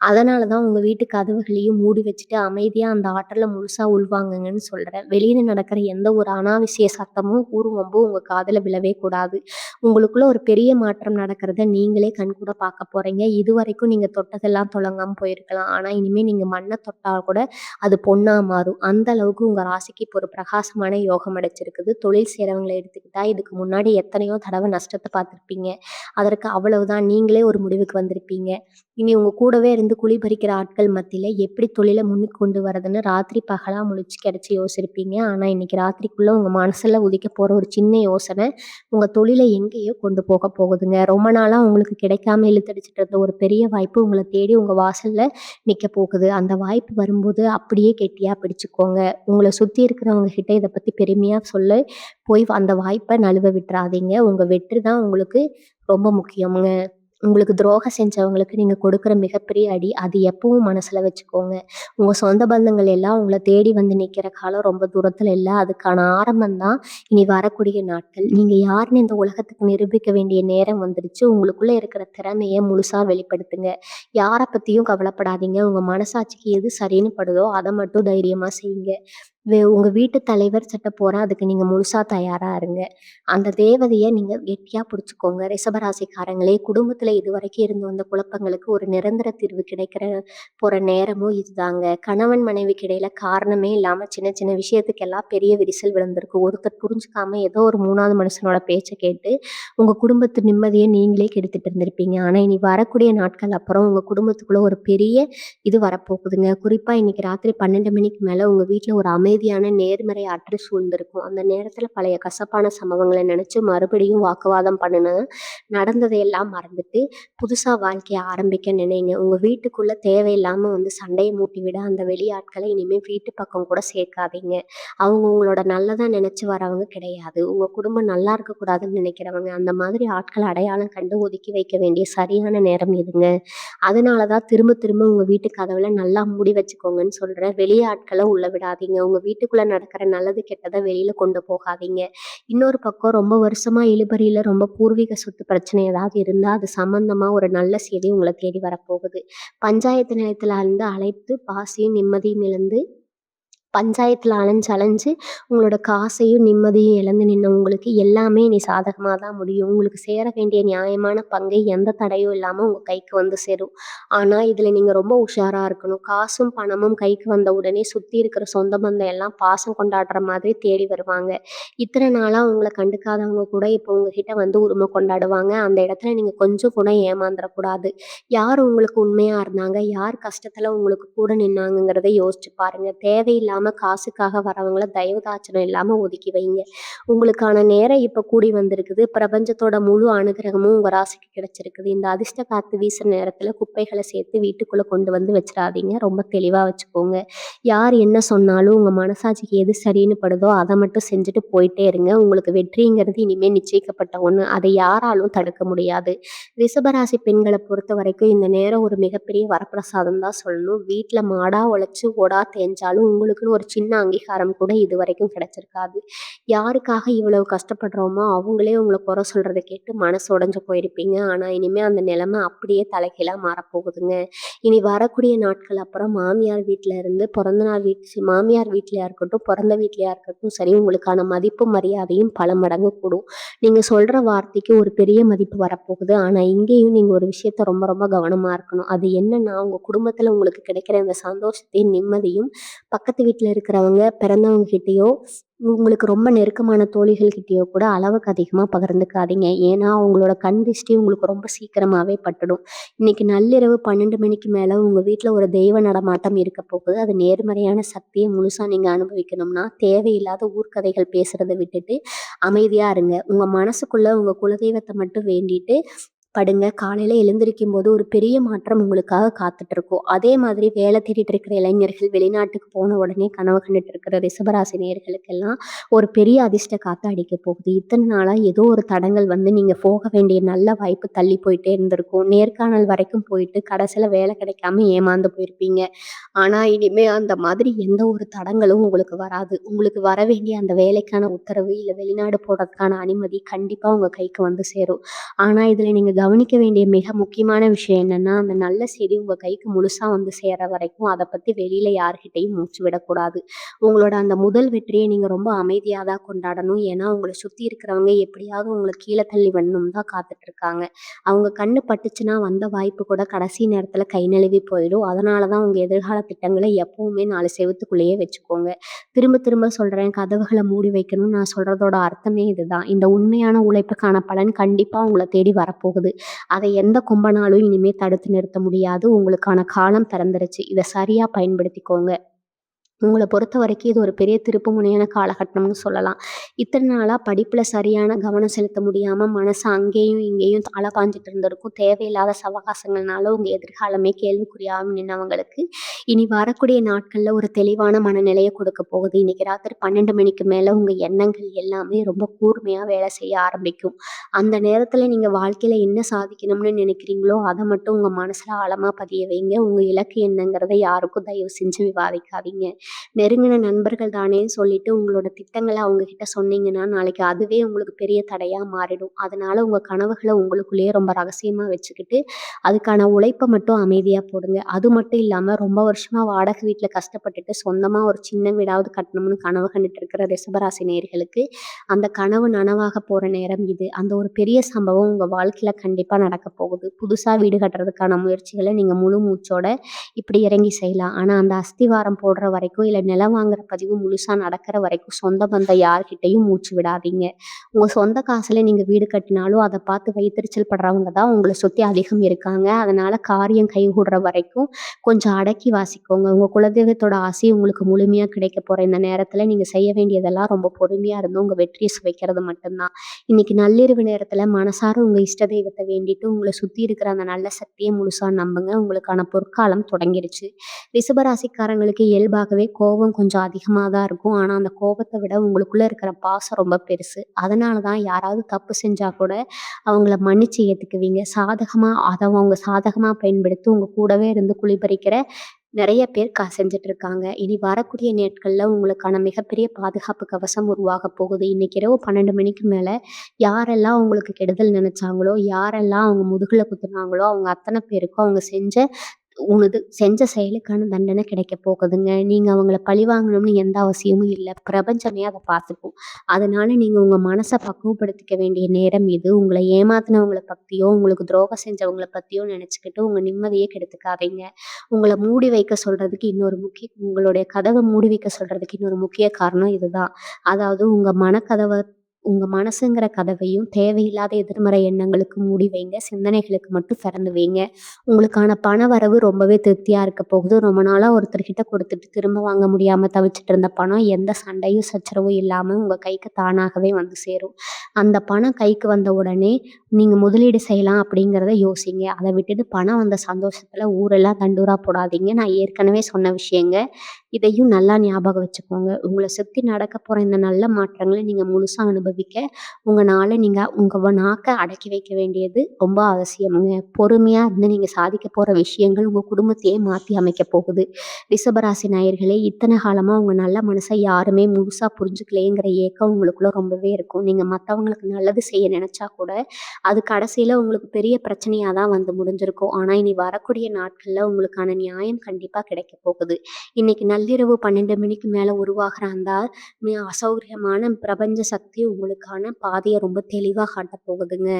அதனால தான் உங்க வீட்டு கதவுகளையும் மூடி வச்சுட்டு அமைதியா அந்த ஆற்றல முழுசா உள்வாங்குங்கன்னு சொல்றேன். வெளியில நடக்கிற எந்த ஒரு அனாவசிய சத்தமும், ஊர்வம்பும் உங்க காதுல விழவே கூடாது. உங்களுக்குள்ள ஒரு பெரிய மாற்றம் நடக்கிறத நீங்களே கண்கூட பார்க்க போறீங்க. இதுவரைக்கும் நீங்க தொட்டதெல்லாம் தொடங்காம போயிருக்கலாம். ஆனா, இனிமே நீங்க மண்ண தொட்டா கூட அது பொன்னா மாறும். அந்த அளவுக்கு உங்க ராசிக்கு இப்போ ஒரு பிரகாசமான யோகம் அடைச்சிருக்குது. தொழில் செய்றவங்கள எடுத்துக்கிட்டா, இதுக்கு முன்னாடி எத்தனையோ தடவ நஷ்டத்த பார்த்துருப்பீங்க. அதற்கு அவ்வளவுதான் நீங்களே ஒரு முடிவுக்கு வந்திருப்பீங்க. இனி உங்க கூடவே இருந்து குழி பறிக்கிற ஆட்கள் மத்தியில எப்படி தொழில முன்னுக்கு கொண்டு வரதுன்னு ராத்திரி பகலா முழிச்சு கிடைச்சு யோசிச்சிருப்பீங்க. ஆனா, இன்னைக்கு ராத்திரிக்குள்ள உங்க மனசுல உதிக்கப் போற ஒரு சின்ன யோசனை, உங்க தொழில எங்கேயோ கொண்டு போக போகுதுங்க. ரொம்ப நாளா உங்களுக்கு கிடைக்காம இழுத்தடிச்சிட்டு இருந்த ஒரு பெரிய வாய்ப்பு உங்கள தேடி உங்க வாசல்ல நிக்க போகுது. அந்த வாய்ப்பு வரும்போது அப்படியே கெட்டியா பிடிச்சுக்கோங்க. உங்கள சுத்தி இருக்கிறவங்க கிட்ட இத பத்தி பெருமையா சொல்லி போய் அந்த வாய்ப்ப நழுவ விட்டுறாதீங்க. உங்க வெற்றி தான் உங்களுக்கு ரொம்ப முக்கியம்ங்க. உங்களுக்கு துரோகம் செஞ்சவங்களுக்கு நீங்க கொடுக்குற மிகப்பெரிய அடி. அது எப்பவும் மனசுல வச்சுக்கோங்க. உங்க சொந்த பந்தங்கள் எல்லாம் உங்கள தேடி வந்து நிக்கிற காலம் ரொம்ப தூரத்துல இல்ல. அதுக்கான ஆரம்பம் தான் இனி வரக்கூடிய நாட்கள். நீங்க யாருன்னு இந்த உலகத்துக்கு நிரூபிக்க வேண்டிய நேரம் வந்துருச்சு. உங்களுக்குள்ள இருக்கிற திறமைய முழுசா வெளிப்படுத்துங்க. யார பத்தியும் கவலைப்படாதீங்க. உங்க மனசாட்சிக்கு எது சரின்னு படுதோ அத மட்டும் தைரியமா செய்யுங்க. உங்க வீட்டு தலைவர் சட்ட போற அதுக்கு நீங்க முழுசா தயாரா இருங்க. அந்த தேவதைய நீங்க கெட்டியா புடிச்சுக்கோங்க. ரிஷபராசிக்காரங்களே, குடும்பத்துல இதுவரைக்கும் இருந்து வந்த குழப்பங்களுக்கு ஒரு நிரந்தர தீர்வு கிடைக்கிற போற நேரமும் இதுதாங்க. கணவன் மனைவிக்கு இடையில காரணமே இல்லாம சின்ன சின்ன விஷயத்துக்கெல்லாம் பெரிய விரிசல் விழுந்திருக்கு. ஒருத்தர் புரிஞ்சுக்காம ஏதோ ஒரு 3வது மனுஷனோட பேச்ச கேட்டு உங்க குடும்பத்து நிம்மதிய நீங்களே கெடுத்துட்டு இருந்திருப்பீங்க. ஆனா இனி வரக்கூடிய நாட்கள் அப்புறம் உங்க குடும்பத்துக்குள்ள ஒரு பெரிய இது வரப்போகுதுங்க. குறிப்பா இன்னைக்கு ராத்திரி 12 மணிக்கு மேல உங்க வீட்ல ஒரு அமைதியான நேர்மறை ஆற்றல் சூழ்ந்திருக்கும். அந்த நேரத்துல பழைய கசப்பான சம்பவங்கள நினைச்சு மறுபடியும் வாக்குவாதம் பண்ணுன நடந்ததையெல்லாம் மறந்துட்டு, புதுசா வாழ்க்கைய ஆரம்பிக்க நினைங்க. உங்க வீட்டுக்குள்ள தேவையில்லாம வந்து சண்டைய மூட்டிவிட அந்த வெளியாட்கள இனிமே வீட்டு பக்கம் கூட சேர்க்காதீங்க. அவங்க உங்களோட நல்லதா நினைச்சு வரவங்க கிடையாது. உங்க குடும்பம் நல்லா இருக்கக்கூடாதுன்னு நினைக்கிறவங்க. அந்த மாதிரி ஆட்கள அடையாளம் கண்டு ஒதுக்கி வைக்க வேண்டிய சரியான நேரம் இதுங்க. அதனால தான் திரும்ப திரும்ப உங்க வீட்டு கதவுல நல்லா மூடி வச்சுக்கோங்கன்னு சொல்றேன். வெளி ஆட்கள உள்ள விடாதீங்க. உங்க வீட்டுக்குள்ள நடக்கிற நல்லது, கெட்டத வெளியில கொண்டு போகாதீங்க. இன்னொரு பக்கம் ரொம்ப வருஷமா இழுபறியில ரொம்ப பூர்வீக சொத்து பிரச்சனை ஏதாவது இருந்தா, அது சம்மந்தமா ஒரு நல்ல செய்தி உங்கள தேடி வரப்போகுது. பஞ்சாயத்து நிலையத்துல இருந்து அழைத்து பாசியும் நிம்மதியும் இழந்து பஞ்சாயத்துல அலைஞ்சு அலைஞ்சு உங்களோட காசையும் நிம்மதியும் இழந்து நின்ன உங்களுக்கு எல்லாமே இனி சாதகமா தான் முடியும். உங்களுக்கு சேர வேண்டிய நியாயமான பங்கை எந்த தடையும் இல்லாம உங்க கைக்கு வந்து சேரும். ஆனா இதுல நீங்க ரொம்ப உஷாரா இருக்கணும். காசும் பணமும் கைக்கு வந்த உடனே சுத்தி இருக்கிற சொந்த பந்தம் எல்லாம் பாசம் கொண்டாடுற மாதிரி தேடி வருவாங்க. இத்தனை நாளா உங்கள கண்டுக்காதவங்க கூட இப்போ உங்ககிட்ட வந்து உரிமை கொண்டாடுவாங்க. அந்த இடத்துல நீங்க கொஞ்சம் கூட ஏமாந்துடக்கூடாது. யார் உங்களுக்கு உண்மையா இருந்தாங்க? யார் கஷ்டத்துல உங்களுக்கு கூட நின்னாங்கங்கிறத யோசிச்சு பாருங்க. தேவையில்லாம காசுக்காக வரவங்கள தயவுதாட்சணம் இல்லாம ஒதுக்கி வைங்க. உங்களுக்கான நேரம் இப்ப கூடி வந்திருக்குது. பிரபஞ்சத்தோட முழு அனுகிரகமும் உங்க ராசிக்கு கிடைச்சிருக்குது. இந்த அதிர்ஷ்ட காத்து வீசுற நேரத்துல குப்பைகள சேர்த்து வீட்டுக்குள்ள கொண்டு வந்து வச்சிடாதீங்க. ரொம்ப தெளிவா வச்சுக்கோங்க. யார் என்ன சொன்னாலும் உங்க மனசாட்சிக்கு எது சரின்னு படுதோ அத மட்டும் செஞ்சுட்டு போயிட்டே இருங்க. உங்களுக்கு வெற்றிங்கிறது இனிமே நிச்சயிக்கப்பட்ட ஒண்ணு. அதை யாராலும் தடுக்க முடியாது. ரிஷபராசி பெண்கள பொறுத்தவரைக்கும் இந்த நேரம் ஒரு மிகப்பெரிய வரப்பிரசாதம் தான் சொல்லணும். வீட்ல மாடா உழைச்சு ஓடா தேஞ்சாலும் உங்களுக்குன்னு ஒரு சின்ன அங்கீகாரம் கூட இதுவரைக்கும் கிடைச்சிருக்காது. யாருக்காக இவ்வளவு கஷ்டப்படுறோமோ அவங்களே உங்கள குறை சொல்றத கேட்டு மனசு உடைஞ்சு போயிருப்பீங்க. ஆனா இனிமே அந்த நிலைமை அப்படியே தலைகீழா மாறப்போகுதுங்க. இனி வரக்கூடிய நாட்கள் அப்புறம் மாமியார் வீட்ல இருந்து மாமியார் வீட்லயா இருக்கட்டும், பிறந்த வீட்லயா இருக்கட்டும் சரி, உங்களுக்கான மதிப்பும் மரியாதையும் பல மடங்கு கூடும். நீங்க சொல்ற வார்த்தைக்கு ஒரு பெரிய மதிப்பு வரப்போகுது. ஆனா இங்கேயும் நீங்க ஒரு விஷயத்த ரொம்ப ரொம்ப கவனமா இருக்கணும். அது என்னன்னா, உங்க குடும்பத்துல உங்களுக்கு கிடைக்கிற இந்த சந்தோஷத்தையும் நிம்மதியும் பக்கத்து வீட்ல இருக்கிறவங்க பிறந்தவங்க கிட்டயோ உங்களுக்கு ரொம்ப நெருக்கமான தோழிகள் கிட்டயோ கூட அளவுக்கு அதிகமா பகிர்ந்துக்காதீங்க. ஏன்னா அவங்களோட கண் திருஷ்டி உங்களுக்கு ரொம்ப சீக்கிரமாவே பட்டுடும். இன்னைக்கு நள்ளிரவு 12 மணிக்கு மேல உங்க வீட்ல ஒரு தெய்வ நடமாட்டம் இருக்க போகுது. அது நேர்மறையான சக்தியை முழுசா நீங்க அனுபவிக்கணும்னா தேவையில்லாத ஊர்க்கதைகள் பேசுறத விட்டுட்டு அமைதியா இருங்க. உங்க மனசுக்குள்ள உங்க குலதெய்வத்தை மட்டும் வேண்டிட்டு படுங்க. காலையில எழுந்திருக்கும்போது ஒரு பெரிய மாற்றம் உங்களுக்காக காத்துட்டு இருக்கும். அதே மாதிரி வேலை தேடிட்டு இருக்கிற இளைஞர்கள், வெளிநாட்டுக்கு போன உடனே கனவு கண்டுட்டு இருக்கிற ரிஷபராசி நேயர்களுக்கெல்லாம் ஒரு பெரிய அதிர்ஷ்ட காத்து அடிக்க போகுது. இத்தனை நாளா ஏதோ ஒரு தடங்கல் வந்து நீங்க போக வேண்டிய நல்ல வாய்ப்பு தள்ளி போயிட்டே இருந்திருக்கும். நேர்காணல் வரைக்கும் போயிட்டு கடைசியில வேலை கிடைக்காம ஏமாந்து போயிருப்பீங்க. ஆனா இனிமே அந்த மாதிரி எந்த ஒரு தடங்கலும் உங்களுக்கு வராது. உங்களுக்கு வர வேண்டிய அந்த வேலைக்கான உத்தரவு, இல்ல வெளிநாடு போறதுக்கான அனுமதி கண்டிப்பா உங்க கைக்கு வந்து சேரும். ஆனா இதுல நீங்க கவனிக்க வேண்டிய மிக முக்கியமான விஷயம் என்னன்னா, அந்த நல்ல செய்தி உங்க கைக்கு முழுசா வந்து சேர்ற வரைக்கும் அத பத்தி வெளியில யார்கிட்டயும் மூச்சு விடக்கூடாது. உங்களோட அந்த முதல் வெற்றிய நீங்க ரொம்ப அமைதியா தான் கொண்டாடணும். ஏன்னா உங்கள சுத்தி இருக்கிறவங்க எப்படியாவது உங்கள கீழ தள்ளி விடணும்னு தான் காத்துட்டு இருக்காங்க. அவங்க கண்ணு பட்டுச்சுன்னா வந்த வாய்ப்பு கூட கடைசி நேரத்துல கை நழுவி போயிடும். அதனால தான் உங்க எதிர்கால திட்டங்கள எப்பவுமே 4 செவுத்துக்குள்ளேயே வச்சுக்கோங்க. திரும்ப திரும்ப சொல்றேன், கதவுகள மூடி வைக்கணும்னு நான் சொல்றதோட அர்த்தமே இதுதான். இந்த உண்மையான உழைப்புக்கான பலன் கண்டிப்பா உங்கள தேடி வரப்போகுது. அதை எந்த கொம்பனாலும் இனிமே தடுத்து நிறுத்த முடியாது. உங்களுக்கான காலம் பிறந்துருச்சு. இத சரியா பயன்படுத்திக்கோங்க. உங்கள பொறுத்தவரைக்கும் இது ஒரு பெரிய திருப்புமுனையான காலகட்டம்னு சொல்லலாம். இத்தன நாளா படிப்புல சரியான கவனம் செலுத்த முடியாம மனசு அங்கேயும் இங்கேயும் அலைபாஞ்சுட்டு இருந்திருக்கும். தேவையில்லாத சவகாசங்கள்னால உங்க எதிர்காலமே கேள்விக்குறியாகும் நின்னவங்களுக்கு, இனி வரக்கூடிய நாட்கள்ல ஒரு தெளிவான மனநிலைய கொடுக்க போகுது. இன்னைக்கு ராத்திரி 12 மணிக்கு மேல உங்க எண்ணங்கள் எல்லாமே ரொம்ப கூர்மையா வேலை செய்ய ஆரம்பிக்கும். அந்த நேரத்துல நீங்க வாழ்க்கையில என்ன சாதிக்கணும்னு நினைக்கிறீங்களோ, அத மட்டும் உங்க மனசுல ஆழமா பதிய வைங்க. உங்க இலக்கு என்னங்கிறத யாருக்கும் தயவு செஞ்சு விவாதிக்காதீங்க. நெருங்கின நண்பர்கள் தானேன்னு சொல்லிட்டு உங்களோட திட்டங்கள அவங்க கிட்ட சொன்னீங்கன்னா, நாளைக்கு அதுவே உங்களுக்கு பெரிய தடையா மாறிடும். அதனால உங்க கனவுகள உங்களுக்குள்ளேயே ரொம்ப ரகசியமா வச்சுக்கிட்டு, அதுக்கான உழைப்ப மட்டும் அமைதியா போடுங்க. அது மட்டும் இல்லாம ரொம்ப வருஷமா வாடகை வீட்ல கஷ்டப்பட்டுட்டு சொந்தமா ஒரு சின்ன வீடாவது கட்டணும்னு கனவு கண்டுட்டு இருக்கிற ரிஷபராசி நேயர்களுக்கு, அந்த கனவு நனவாக போற நேரம் இது. அந்த ஒரு பெரிய சம்பவம் உங்க வாழ்க்கையில கண்டிப்பா நடக்கப் போகுது. புதுசா வீடு கட்டுறதுக்கான முயற்சிகள நீங்க முழு மூச்சோட இப்படி இறங்கி செய்யலாம். ஆனா அந்த அஸ்திவாரம் போடுற வரைக்கும், இல்ல நிலம் வாங்குற பதிவு முழுசா நடக்கிற வரைக்கும் சொந்த பந்தம் யார்கிட்டயும் மூச்சு விடாதீங்க. உங்க சொந்த காசுல நீங்க வீடு கட்டினாலும், அத பார்த்து வயித்தெரிச்சல் படுறவங்க தான் உங்கள சுத்தி அதிகம் இருக்காங்க. அதனால காரியம் கைகூடுற வரைக்கும் கொஞ்சம் அடக்கி வாசிக்கோங்க. உங்க குலதெய்வத்தோட ஆசி உங்களுக்கு முழுமையா கிடைக்க போற இந்த நேரத்துல நீங்க செய்ய வேண்டியதெல்லாம் ரொம்ப பொறுமையா இருந்து உங்க வெற்றிய சுவைக்கிறது மட்டும் தான். இன்னைக்கு நள்ளிரவு நேரத்துல மனசார உங்க இஷ்ட தெய்வத்த வேண்டிட்டு, உங்கள சுத்தி இருக்கிற அந்த நல்ல சக்திய முழுசா நம்புங்க. உங்களுக்கான பொற்காலம் தொடங்கிருச்சு. ரிஷபராசிக்காரங்களுக்கு இயல்பாகவே கோபம் கொஞ்சம் அதிகமா தான் இருக்கும். ஆனா, அந்த கோபத்த விட உங்களுக்குள்ள இருக்கிற பாசம் ரொம்ப பெருசு. அதனால தான் யாராவது தப்பு செஞ்சா கூட அவங்கள மன்னிச்சு ஏத்துக்குவீங்க. அத அவங்க சாதகமா பயன்படுத்தி உங்க கூடவே இருந்து குழிபறிக்கிற நெறைய பேர் செஞ்சுட்டு இருக்காங்க. இனி வரக்கூடிய நாட்கள்ல உங்களுக்கான மிகப்பெரிய பாதுகாப்பு கவசம் உருவாகப் போகுது. இன்னைக்கு இரவு 12 மணிக்கு மேல யாரெல்லாம் உங்களுக்கு கெடுதல் நெனச்சாங்களோ, யாரெல்லாம் அவங்க முதுகுல குத்துனாங்களோ, அவங்க அத்தன பேருக்கும் அவங்க செஞ்ச செயலுக்கான தண்டனை கிடைக்க போகுதுங்க. நீங்க அவங்கள பழிவாங்கணும்னு எந்த அவசியமும் இல்ல. பிரபஞ்சமே அத பார்த்துக்கும். அதனால நீங்க உங்க மனச பக்குவப்படுத்திக்க வேண்டிய நேரம் இது. உங்கள ஏமாத்துனவங்கள பத்தியோ, உங்களுக்கு துரோகம் செஞ்சவங்கள பத்தியோ நினைச்சுக்கிட்டு உங்க நிம்மதிய கெடுத்துக்காதீங்க. உங்களுடைய கதவ மூடி வைக்க சொல்றதுக்கு இன்னொரு முக்கிய காரணம் இதுதான். அதாவது உங்க மனசுங்கிற கதவையும் தேவையில்லாத எதிர்மறை எண்ணங்களுக்கு மூடி வைங்க. சிந்தனைகளுக்கு மட்டும் திறந்து வைங்க. உங்களுக்கான பண வரவு ரொம்பவே திருப்தியா இருக்க போகுது. ரொம்ப நாளா ஒருத்தர்கிட்ட குடுத்துட்டு திரும்ப வாங்க முடியாம தவிச்சுட்டு இருந்த பணம் எந்த சண்டையும், சச்சரவும் இல்லாம உங்க கைக்கு தானாகவே வந்து சேரும். அந்த பணம் கைக்கு வந்த உடனே நீங்க முதலீடு செய்யலாம் அப்படிங்கிறத யோசிங்க. அத விட்டுட்டு பணம் வந்த சந்தோஷத்துல ஊரெல்லாம் தண்டூரா போடாதீங்க. நான் ஏற்கனவே சொன்ன விஷயங்க. இதையும் நல்லா ஞாபகம் வச்சுக்கோங்க. உங்கள சுத்தி நடக்கப் போற இந்த நல்ல மாற்றங்கள நீங்க முழுசா அனுபவிக்க, உங்க நாக்க அடக்கி வைக்க வேண்டியது ரொம்ப அவசியம்ங்க. பொறுமையா இருந்து நீங்க சாதிக்கப் போற விஷயங்கள் உங்க குடும்பத்தையே மாத்தி அமைக்கப் போகுது. ரிஷபராசி நேயர்களே, இத்தன காலமா உங்க நல்ல மனச யாருமே முழுசா புரிஞ்சுக்கலையேங்கிற ஏக்கம் உங்களுக்குள்ள ரொம்பவே இருக்கும். நீங்க மத்தவங்களுக்கு நல்லது செய்ய நினைச்சா கூட, அது கடைசியில உங்களுக்கு பெரிய பிரச்சனையா தான் வந்து முடிஞ்சிருக்கும். ஆனா இனி வரக்கூடிய நாட்கள்ல உங்களுக்கான நியாயம் கண்டிப்பா கிடைக்கப் போகுது. இன்னைக்கு நள்ளிரவு 12 மணிக்கு மேல உருவாகுற அந்த அசௌகரியமான பிரபஞ்ச சக்தி உங்களுக்கான பாதைய ரொம்ப தெளிவா காட்டப் போகுதுங்க.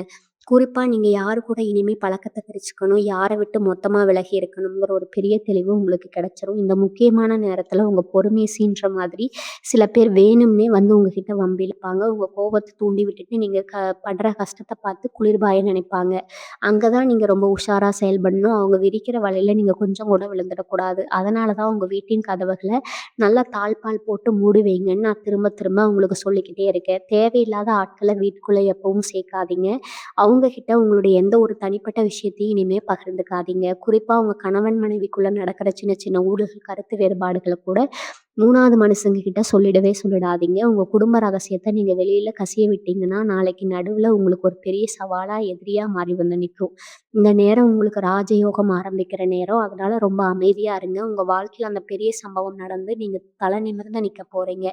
குறிப்பா நீங்க யாரு கூட இனிமே பழக்கத்த பிரிச்சுக்கணும், யார விட்டு மொத்தமா விலகி இருக்கணுங்கிற ஒரு பெரிய தெளிவு உங்களுக்கு கிடைச்சிரும். இந்த முக்கியமான நேரத்துல உங்க பொறுமைய சீண்ட்ற மாதிரி சில பேர் வேணும்னே வந்து உங்ககிட்ட வம்பு இழுப்பாங்க. உங்க கோபத்த தூண்டி விட்டுட்டு நீங்க படுற கஷ்டத்த பார்த்து குளிர்பாய நினைப்பாங்க. அங்க தான் நீங்க ரொம்ப உஷாரா செயல்படணும். அவங்க விரிக்கிற வலையில நீங்க கொஞ்சம் கூட விழுந்துடக்கூடாது. அதனால தான் உங்க வீட்டின் கதவுகள நல்லா தாழ்ப்பாள் போட்டு மூடி வைங்கன்னு நான் திரும்ப திரும்ப உங்களுக்கு சொல்லிக்கிட்டே இருக்கேன். தேவையில்லாத ஆட்கள வீட்டுக்குள்ள எப்பவும் சேர்க்காதீங்க. அவங்க கிட்ட உங்களுடைய எந்த ஒரு தனிப்பட்ட விஷயத்தையும் இனிமே பகிர்ந்துக்காதீங்க. குறிப்பா உங்க கணவன் மனைவிக்குள்ள நடக்கிற சின்ன சின்ன ஊடல் கருத்து வேறுபாடுகள கூட 3வது மனுஷங்க கிட்ட சொல்லிடாதீங்க. உங்க குடும்ப ரகசியத்த நீங்க வெளியில கசிய விட்டீங்கன்னா, நாளைக்கு நடுவுல உங்களுக்கு ஒரு பெரிய சவாலா, எதிரியா மாறி வந்து நிக்கும். இந்த நேரம் உங்களுக்கு ராஜயோகம் ஆரம்பிக்கிற நேரம். அதனால ரொம்ப அமைதியா இருங்க. உங்க வாழ்க்கையில அந்த பெரிய சம்பவம் நடந்து நீங்க தல நிமிர்ந்து நிக்க போறீங்க.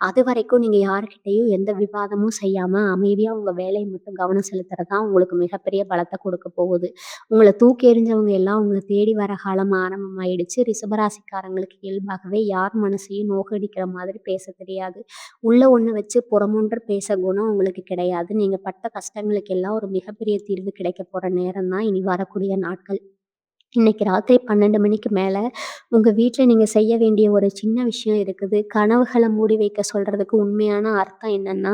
அதுவரைக்கும் நீங்க யார்கிட்டயும் எந்த விவாதமும் செய்யாம அமைதியா உங்க வேலைய மட்டும் கவனம் செலுத்துறது தான் உங்களுக்கு மிகப்பெரிய பலத்த கொடுக்க போகுது. உங்கள தூக்கி எறிஞ்சவங்க எல்லாம் உங்கள தேடி வர காலம் ஆரம்பமாயிடுச்சு. ரிஷபராசிக்காரங்களுக்கு இயல்பாகவே யார் மனசையும் நோகடிக்கிற மாதிரி பேசத் தெரியாது. உள்ள ஒண்ணு வச்சு புறமொன்று பேச குணம் உங்களுக்கு கிடையாது. நீங்க பட்ட கஷ்டங்களுக்கு எல்லாம் ஒரு மிகப்பெரிய தீர்வு கிடைக்கப் போற நேரம் தான் இனி வரக்கூடிய நாட்கள். இன்னைக்கு ராத்திரி 12 மணிக்கு மேல, உங்க வீட்ல நீங்க செய்ய வேண்டிய ஒரு சின்ன விஷயம் இருக்குது. கனவுகள மூடி வைக்க சொல்றதுக்கு உண்மையான அர்த்தம் என்னன்னா,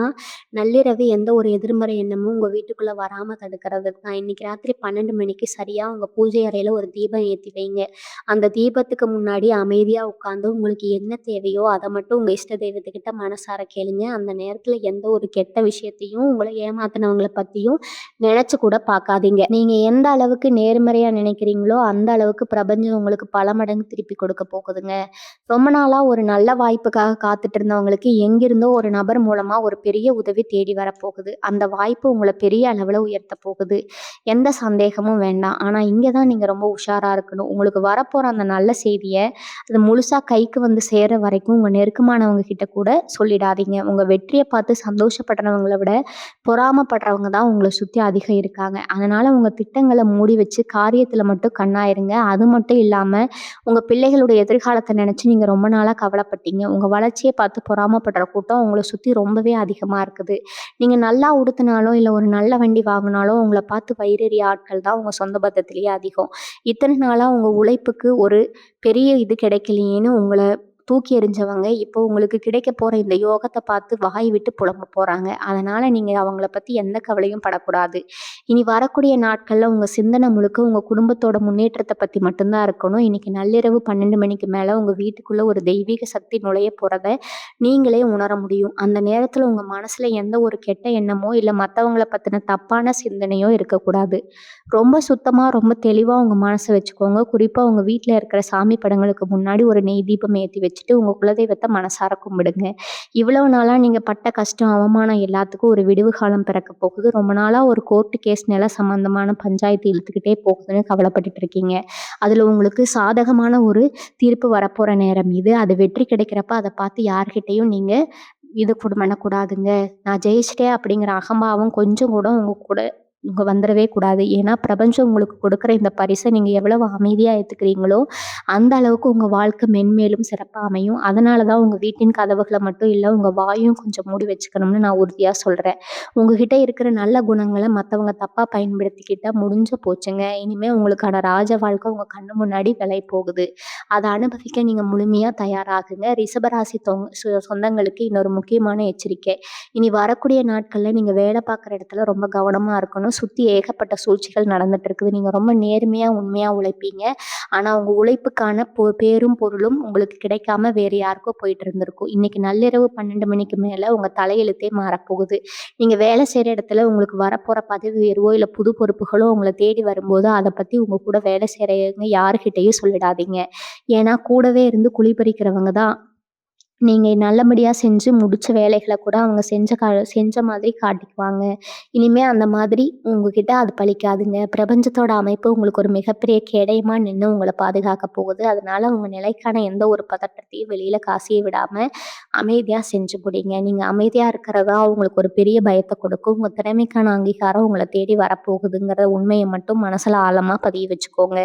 நள்ளிரவு எந்த ஒரு எதிர்மறை எண்ணமும் உங்க வீட்டுக்குள்ள வராம தடுக்கிறதுக்கு தான். இன்னைக்கு ராத்திரி 12 மணிக்கு சரியா உங்க பூஜை அறையில ஒரு தீபம் ஏத்தி வைங்க. அந்த தீபத்துக்கு முன்னாடி அமைதியா உட்காந்து உங்களுக்கு என்ன தேவையோ, அத மட்டும் உங்க இஷ்ட தெய்வத்துக்கிட்ட மனசார கேளுங்க. அந்த நேரத்துல எந்த ஒரு கெட்ட விஷயத்தையும், உங்கள ஏமாத்துனவங்கள பத்தியும் நெனச்சு கூட பார்க்காதீங்க. நீங்க எந்த அளவுக்கு நேர்மறையா நினைக்கிறீங்களோ, அந்த அளவுக்கு பிரபஞ்சம் உங்களுக்கு பல மடங்கு திருப்பி கொடுக்க போகுதுங்க. ரொம்ப நாளா ஒரு நல்ல வாய்ப்புக்காக காத்துட்டு இருந்தவங்களுக்கு எங்கிருந்தோ ஒரு நபர் மூலமா ஒரு பெரிய உதவி தேடி வரப்போகுது. அந்த வாய்ப்பு உங்கள பெரிய அளவுல உயர்த்தப் போகுது. எந்த சந்தேகமும் வேண்டாம். ஆனா இங்க தான் நீங்க ரொம்ப உஷாரா இருக்கணும். உங்களுக்கு வரப்போற அந்த நல்ல செய்திய, அது முழுசா கைக்கு வந்து சேர்ற வரைக்கும் உங்க நெருக்கமானவங்க கிட்ட கூட சொல்லிடாதீங்க. உங்க வெற்றிய பார்த்து சந்தோஷப்படுறவங்கள விட பொறாமப்படுறவங்க தான் உங்கள சுத்தி அதிகம் இருக்காங்க. அதனால உங்க திட்டங்கள மூடி வச்சு காரியத்துல மட்டும் கண்ணா இருங்க. அது மட்டும் இல்லாம, உங்க பிள்ளைகளுடைய எதிர்காலத்த நெனச்சு நீங்க ரொம்ப நாளா கவலைப்பட்டீங்க. உங்க வளர்ச்சிய பார்த்து பொறாமப்படுற கூட்டம் உங்கள சுத்தி ரொம்பவே அதிகமா இருக்குது. நீங்க நல்லா உடுத்துனாலோ, இல்ல ஒரு நல்ல வண்டி வாங்குனாலோ, உங்கள பார்த்து வயிறெறிய ஆட்கள் தான் உங்க சொந்த பந்தத்திலேயே அதிகம். இத்தன நாளா உங்க உழைப்புக்கு ஒரு பெரிய இது கிடைக்கலையேன்னு உங்கள தூக்கி எறிஞ்சவங்க, இப்போ உங்களுக்கு கிடைக்க போற இந்த யோகத்த பார்த்து வாய் விட்டு புலம்ப போறாங்க. அதனால நீங்க அவங்கள பத்தி எந்த கவலையும் படக்கூடாது. இனி வரக்கூடிய நாட்கள்ல உங்க சிந்தனை முழுக்க உங்க குடும்பத்தோட முன்னேற்றத்த பத்தி மட்டும் தான் இருக்கணும். இன்னைக்கு நள்ளிரவு 12 மணிக்கு மேல உங்க வீட்டுக்குள்ள ஒரு தெய்வீக சக்தி நுழைய போறத நீங்களே உணர முடியும். அந்த நேரத்துல உங்க மனசுல எந்த ஒரு கெட்ட எண்ணமோ, இல்ல மத்தவங்கள பத்தின தப்பான சிந்தனையோ இருக்கக்கூடாது. ரொம்ப சுத்தமா, ரொம்ப தெளிவா உங்க மனச வச்சுக்கோங்க. குறிப்பா உங்க வீட்ல இருக்கிற சாமி படங்களுக்கு முன்னாடி ஒரு நெய் தீபம் ஏத்தி வச்சுட்டு, உங்க குலதெய்வத்த மனசார கும்பிடுங்க. இவ்வளவு நாளா நீங்க பட்ட கஷ்டம், அவமானம் எல்லாத்துக்கும் ஒரு விடிவு காலம் பிறக்கப் போகுது. ரொம்ப நாளா ஒரு கோர்ட் கேஸ், நில சம்பந்தமான பஞ்சாயத்து இழுத்துக்கிட்டே போகுதுன்னு கவலைப்பட்டுட்டு இருக்கீங்க. அதுல உங்களுக்கு சாதகமான ஒரு தீர்ப்பு வரப்போற நேரம் இது. அது வெற்றி கிடைக்கிறப்ப அத பார்த்து யார்கிட்டயும் நீங்க இது பண்ணக்கூடாதுங்க. நான் ஜெயிச்சுட்டேன் அப்படிங்கிற அகம்பாவம் கொஞ்சம் கூட உங்க கூட இங்க வந்துரவே கூடாது. ஏன்னா, பிரபஞ்சம் உங்களுக்கு கொடுக்குற இந்த பரிச நீங்க எவ்வளவு அமைதியா ஏத்துக்கிறீங்களோ, அந்த அளவுக்கு உங்க வாழ்க்கை மென்மேலும் சிறப்பா அமையும். அதனால தான் உங்க வீட்டின் கதவுகள மட்டும் இல்ல, உங்க வாயும் கொஞ்சம் மூடி வச்சுக்கணும்னு நான் உறுதியா சொல்றேன். உங்ககிட்ட இருக்கிற நல்ல குணங்கள மத்தவங்க தப்பா பயன்படுத்திக்கிட்டா முடிஞ்சு போச்சுங்க. இனிமே உங்களுக்கான ராஜ வாழ்க்கை உங்க கண்ணு முன்னாடி போகுது. அத அனுபவிக்க நீங்க முழுமையா தயாராகுங்க. ரிஷபராசி சொந்தங்களுக்கு இன்னொரு முக்கியமான எச்சரிக்கை. இனி வரக்கூடிய நாட்கள்ல நீங்க வேலை பார்க்குற இடத்துல ரொம்ப கவனமா இருக்கணும். சுத்தி ஏகப்பட்ட சூழ்ச்சிகள் நடந்துட்டு இருக்குது. நீங்க ரொம்ப நேர்மையா, உண்மையா உழைப்பீங்க. ஆனா உங்க உழைப்புக்கான பேரும், பொருளும் உங்களுக்கு கிடைக்காம வேற யாருக்கோ போயிட்டு இருந்திருக்கும். இன்னைக்கு நள்ளிரவு 12 மணிக்கு மேல உங்க தலையெழுத்தே மாறப்போகுது. நீங்க வேலை செய்ற இடத்துல உங்களுக்கு வரப்போற பதவி உயர்வோ, இல்ல புது பொறுப்புகளோ உங்கள தேடி வரும்போது, அத பத்தி உங்க கூட வேலை செய்றவங்க யார்கிட்டயும் சொல்லிடாதீங்க. ஏன்னா கூடவே இருந்து குழி பறிக்கிறவங்க தான் நீங்க நல்லபடியா செஞ்சு முடிச்ச வேலைகள கூட அவங்க செஞ்ச மாதிரி காட்டிக்குவாங்க. இனிமே அந்த மாதிரி உங்ககிட்ட அது பலிக்காதுங்க. பிரபஞ்சத்தோட அமைப்பு உங்களுக்கு ஒரு மிகப்பெரிய கேடயமா நின்னு உங்கள பாதுகாக்க போகுது. அதனால உங்க நிலைக்கான எந்த ஒரு பதட்டத்தையும் வெளியில காசிய விடாம அமைதியா செஞ்சு முடிங்க. நீங்க அமைதியா இருக்கிறதா உங்களுக்கு ஒரு பெரிய பயத்த கொடுக்கும். உங்க திறமைக்கான அங்கீகாரம் உங்கள தேடி வரப்போகுதுங்கிற உண்மைய மட்டும் மனசுல ஆழமா பதிய வச்சுக்கோங்க.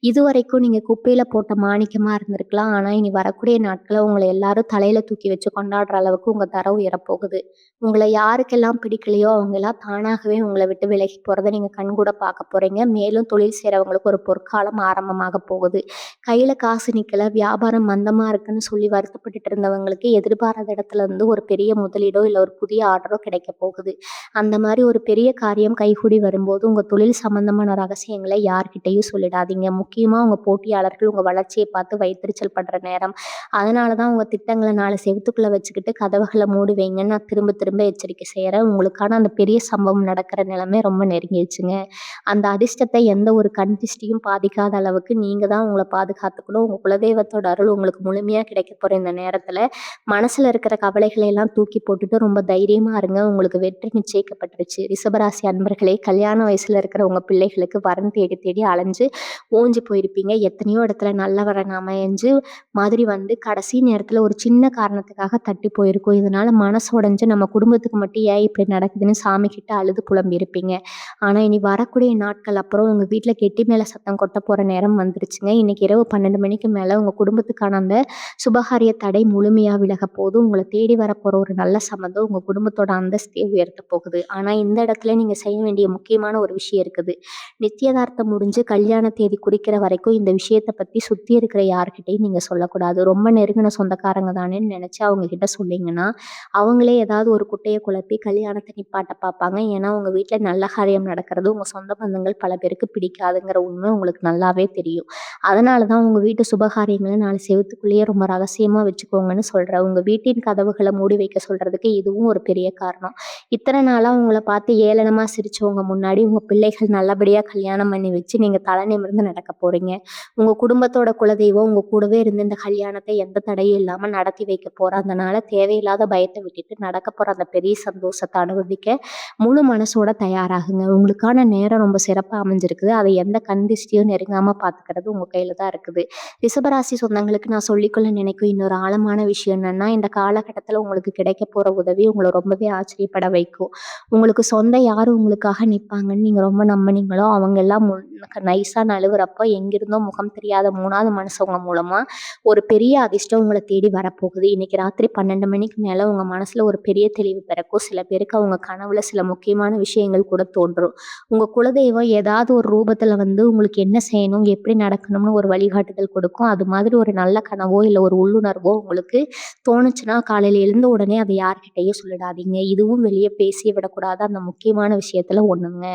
இதுவரைக்கும் நீங்க குப்பையில போட்ட மாணிக்கமா இருந்திருக்கலாம். ஆனா, இனி வரக்கூடிய நாட்கள்ல உங்கள எல்லாரும் தலையில தூக்கி வச்சு கொண்டாடுற அளவுக்கு உங்க தரம் உயரப்போகுது. உங்கள யாருக்கெல்லாம் பிடிக்கலையோ, அவங்கலாம் தானாகவே உங்கள விட்டு விலகி போறத நீங்க கண்கூட பார்க்க போறீங்க. மேலும் தொழில் செய்றவங்களுக்கு ஒரு பொற்காலம் ஆரம்பமாக போகுது. கையில காசு நிக்கல, வியாபாரம் மந்தமா இருக்குன்னு சொல்லி வருத்தப்பட்டுட்டு இருந்தவங்களுக்கு எதிர்பாராத இடத்துல இருந்து ஒரு பெரிய முதலீடோ, இல்ல ஒரு புதிய ஆர்டரோ கிடைக்க போகுது. அந்த மாரி ஒரு பெரிய காரியம் கைகூடி வரும்போது, உங்க தொழில் சம்பந்தமான ரகசியங்கள யார்கிட்டயும் சொல்லிடாதீங்க. முக்கியமா உங்க போட்டியாளர்கள் உங்க வளர்ச்சிய பார்த்து வயித்தெரிச்சல் படுற நேரம். அதனால தான் உங்க திட்டங்கள 4 செவுத்துக்குள்ள வச்சுக்கிட்டு கதவுகள மூடி வைங்கன்னு நான் திரும்ப திரும்ப எச்சரிக்கை செய்றேன். உங்களுக்கான அந்த பெரிய சம்பவம் நடக்கிற நிலைமை ரொம்ப நெருங்கிருச்சுங்க. அந்த அதிர்ஷ்டத்த எந்த ஒரு கண் திஷ்டியும் பாதிக்காத அளவுக்கு நீங்க தான் உங்கள பாதுகாத்துக்கணும். உங்க குலதெய்வத்தோட அருள் உங்களுக்கு முழுமையா கிடைக்க போற இந்த நேரத்துல, மனசுல இருக்கிற கவலைகளை எல்லாம் தூக்கி போட்டுட்டு ரொம்ப தைரியமா இருங்க. உங்களுக்கு வெற்றி நிச்சயிக்கப்பட்டுருச்சு. ரிஷபராசி அன்பர்களே, கல்யாண வயசுல இருக்கிற உங்க பிள்ளைகளுக்கு வரன் தேடி தேடி அலைஞ்சு ஓஞ்சு போயிருப்பீங்க. எத்தனையோ இடத்துல நல்ல வரன் அமைஞ்சு மாதிரி வந்து கடைசி நேரத்துல ஒரு சின்ன சின்ன காரணத்துக்காக தட்டி போயிருக்கும். இதனால மனசு உடைஞ்சு நம்ம குடும்பத்துக்கு மட்டும் ஏன் இப்படி நடக்குதுன்னு சாமிகிட்ட அழுது புலம்பியிருப்பீங்க. ஆனா இனி வரக்கூடிய நாட்கள் அப்புறம் உங்க வீட்ல கெட்டி மேல சத்தம் கொட்ட போற நேரம் வந்துருச்சுங்க. இன்னைக்கு இரவு 12 மணிக்கு மேல உங்க குடும்பத்துக்கான அந்த சுபகாரிய தடை முழுமையா விலகப் போகுது. உங்கள தேடி வரப்போற ஒரு நல்ல சம்மந்தம் உங்க குடும்பத்தோட அந்தஸ்தையே உயர்த்தப் போகுது. ஆனா இந்த இடத்துல நீங்க செய்ய வேண்டிய முக்கியமான ஒரு விஷயம் இருக்குது. நிச்சயதார்த்தம் முடிஞ்சு கல்யாண தேதி குறிக்கிற வரைக்கும் இந்த விஷயத்த பத்தி சுத்தி இருக்கிற யார்கிட்டயும் நீங்க சொல்லக்கூடாது. ரொம்ப நெருங்கின சொந்தக்காரங்க தானேன்னு நெனச்சு அவங்க கிட்ட சொன்னீங்கன்னா, அவங்களே ஏதாவது ஒரு குட்டைய குழப்பி கல்யாணத்த நிப்பாட்ட பார்ப்பாங்க. ஏன்னா, உங்க வீட்ல நல்ல காரியம் நடக்கிறது உங்க சொந்த பந்தங்கள் பல பேருக்கு பிடிக்காதுங்கிற உண்மை உங்களுக்கு நல்லாவே தெரியும். அதனால தான் உங்க வீட்டு சுபகாரியங்கள 4 செவுத்துக்குள்ளேயே ரொம்ப ரகசியமா வச்சுக்கோங்கன்னு சொல்றேன். உங்க வீட்டின் கதவுகள மூடி வைக்க சொல்றதுக்கு இதுவும் ஒரு பெரிய காரணம். இத்தன நாளா உங்கள பார்த்து ஏளனமா சிரிச்சவங்க முன்னாடி உங்க பிள்ளைகள் நல்லபடியா கல்யாணம் பண்ணி வச்சு நீங்க தலை நிமிர்ந்து நடக்க போறீங்க. உங்க குடும்பத்தோட குலதெய்வம் உங்க கூடவே இருந்து இந்த கல்யாணத்த எந்த தடையும் இல்லாம நடத்தி வைக்க போறா. அதனால தேவையில்லாத பயத்த விட்டுட்டு நடக்க போற அந்த பெரிய சந்தோஷத்த அனுபவிக்க முழு மனசோட தயாராகுங்க. உங்களுக்கான நேரம் ரொம்ப சிறப்பா அமைஞ்சிருக்குது. அதை எந்த கண் திஷ்டியும் நெருங்காம பார்த்துக்கிறது உங்க கையில தான் இருக்குது. ரிஷபராசி சொந்தங்களுக்கு நான் சொல்லிக்கொள்ள நினைக்கும் இன்னொரு ஆழமான விஷயம் என்னன்னா, இந்த காலகட்டத்தில உங்களுக்கு கிடைக்க போற உதவி உங்கள ரொம்பவே ஆச்சரியப்பட வைக்கும். உங்களுக்கு சொந்தம் யாரு உங்களுக்காக நிப்பாங்கன்னு நீங்க ரொம்ப நம்புனீங்களோ, அவங்க எல்லாம் நைஸா நழுவுறப்போ எங்கிருந்தோ முகம் தெரியாத 3வது மனுஷங்க மூலமா ஒரு பெரிய அதிர்ஷ்டம் உங்கள தேடி வரப்போகுது. இன்னைக்கு ராத்திரி 12 மணிக்கு மேல உங்க மனசுல ஒரு பெரிய தெளிவு பிறக்கும். சில பேருக்கு அவங்க கனவுல சில முக்கியமான விஷயங்கள் கூட தோன்றும். உங்க குலதெய்வம் ஏதாவது ஒரு ரூபத்துல வந்து உங்களுக்கு என்ன செய்யணும், எப்படி நடக்கணும்னு ஒரு வழிகாட்டுதல் கொடுக்கும். அது மாதிரி ஒரு நல்ல கனவோ, இல்ல ஒரு உள்ளுணர்வோ உங்களுக்கு தோணுச்சுன்னா, காலையில எழுந்த உடனே அத யார்கிட்டயும் சொல்லிடாதீங்க. இதுவும் வெளிய பேசியே விடக்கூடாத அந்த முக்கியமான விஷயத்துல ஒண்ணுங்க.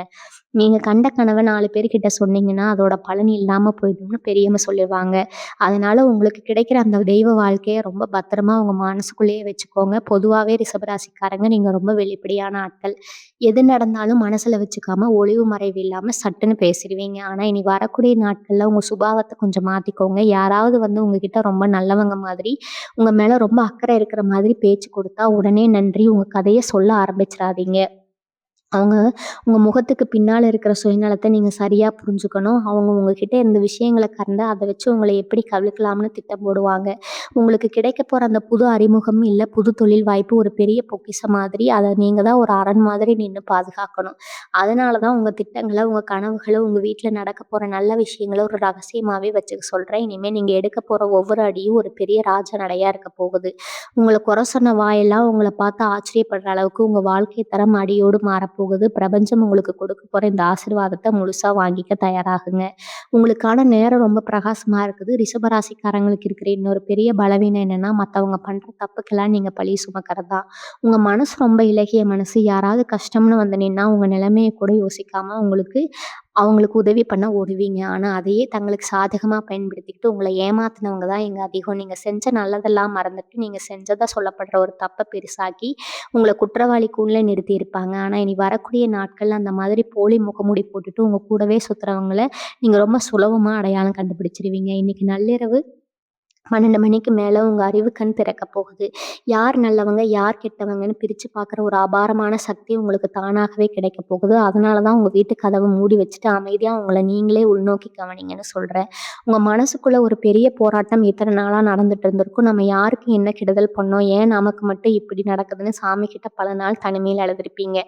நீங்க கண்ட கனவ 4 பேர்கிட்ட சொன்னீங்கன்னா, அதோட பலன் இல்லாம போயிடும்னு பெரியவங்க சொல்லிருவாங்க. அதனால உங்களுக்கு கிடைக்கிற அந்த தெய்வ வாழ்க்கைய ரொம்ப பத்திரமா உங்க மனசுக்குள்ளேயே வச்சுக்கோங்க. பொதுவாவே ரிஷபராசிக்காரங்க நீங்க ரொம்ப வெளிப்படையான ஆட்கள். எது நடந்தாலும் மனசுல வச்சுக்காம ஒளிவு மறைவு இல்லாம சட்டுன்னு பேசிருவீங்க. ஆனா இனி வரக்கூடிய நாட்கள்ல உங்க சுபாவத்த கொஞ்சம் மாத்திக்கோங்க. யாராவது வந்து உங்ககிட்ட ரொம்ப நல்லவங்க மாதிரி, உங்க மேல ரொம்ப அக்கறை இருக்கிற மாதிரி பேச்சு கொடுத்தா, உடனே நன்றி உங்க கதைய சொல்ல ஆரம்பிச்சுறாதீங்க. அவங்க உங்க முகத்துக்கு பின்னால இருக்கிற சுயநலத்த நீங்க சரியா புரிஞ்சுக்கணும். அவங்க உங்ககிட்ட இந்த விஷயங்கள கண்டு அத வச்சு உங்கள எப்படி கவிழ்க்கலாம்னு திட்டம் போடுவாங்க. உங்களுக்கு கிடைக்க போற அந்த புது அறிமுகம், இல்ல புது தொழில் வாய்ப்பு ஒரு பெரிய பொக்கிஷம் மாதிரி. அத நீங்க தான் ஒரு அரண் மாதிரி நின்னு பாதுகாக்கணும். அதனால தான் உங்க திட்டங்கள, உங்க கனவுகள, உங்க வீட்ல நடக்க போற நல்ல விஷயங்கள ஒரு ரகசியமாவே வச்சுக்க சொல்றேன். இனிமே நீங்க எடுக்க போற ஒவ்வொரு அடியும் ஒரு பெரிய ராஜ நடையா இருக்க போகுது. உங்கள குறை சொன்ன வாயெல்லாம் உங்கள பார்த்து ஆச்சரியப்படுற அளவுக்கு உங்க வாழ்க்கை தரம் அடியோடு மாறப்போகுது. பிரபஞ்சம் உங்களுக்கு கொடுக்க போற இந்த ஆசீர்வாதத்த முழுசா வாங்கிக்க தயாராகுங்க. உங்களுக்கான நேரம் ரொம்ப பிரகாசமா இருக்குது. ரிஷபராசிக்காரங்களுக்கு இருக்கிற இன்னொரு பெரிய பலவீனம் என்னன்னா, மத்தவங்க பண்ற தப்புக்கெல்லாம் நீங்க பழி சுமக்கிறது தான். உங்க மனசு ரொம்ப இளகிய மனசு. யாராவது கஷ்டம்னு வந்து நின்னா, உங்க நிலைமைய கூட யோசிக்காம அவங்களுக்கு உதவி பண்ண ஓடுவீங்க. ஆனா, அதையே தங்களுக்கு சாதகமா பயன்படுத்திக்கிட்டு உங்கள ஏமாத்துனவங்க தான் இங்க அதிகம். நீங்க செஞ்ச நல்லதெல்லாம் மறந்துட்டு, நீங்க செஞ்சதா சொல்லப்படுற ஒரு தப்ப பெருசாக்கி, உங்கள குற்றவாளிக்குள்ள நிறுத்தியிருப்பாங்க. ஆனா, இனி வரக்கூடிய நாட்கள்ல அந்த மாதிரி போலி முகமூடி போட்டுட்டு உங்க கூடவே சுத்துறவங்கள நீங்க ரொம்ப சுலபமா அடையாளம் கண்டுபிடிச்சிருவீங்க. இன்னைக்கு நள்ளிரவு 12 மணிக்கு மேல உங்க அறிவு கண் திறக்கப் போகுது. யார் நல்லவங்க, யார் கெட்டவங்கன்னு பிரிச்சு பார்க்குற ஒரு அபாரமான சக்தி உங்களுக்கு தானாகவே கிடைக்கப் போகுது. அதனால தான் உங்க வீட்டு கதவ மூடி வச்சுட்டு அமைதியா உங்கள நீங்களே உள்நோக்கி கவனிங்கன்னு சொல்றேன். உங்க மனசுக்குள்ள ஒரு பெரிய போராட்டம் இத்தன நாளா நடந்துட்டு இருந்திருக்கும். நம்ம யாருக்கு என்ன கெடுதல் பண்ணோம்? ஏன் நமக்கு மட்டும் இப்படி நடக்குதுன்னு சாமிகிட்ட பல நாள் தனிமையில அழுதுருப்பீங்க.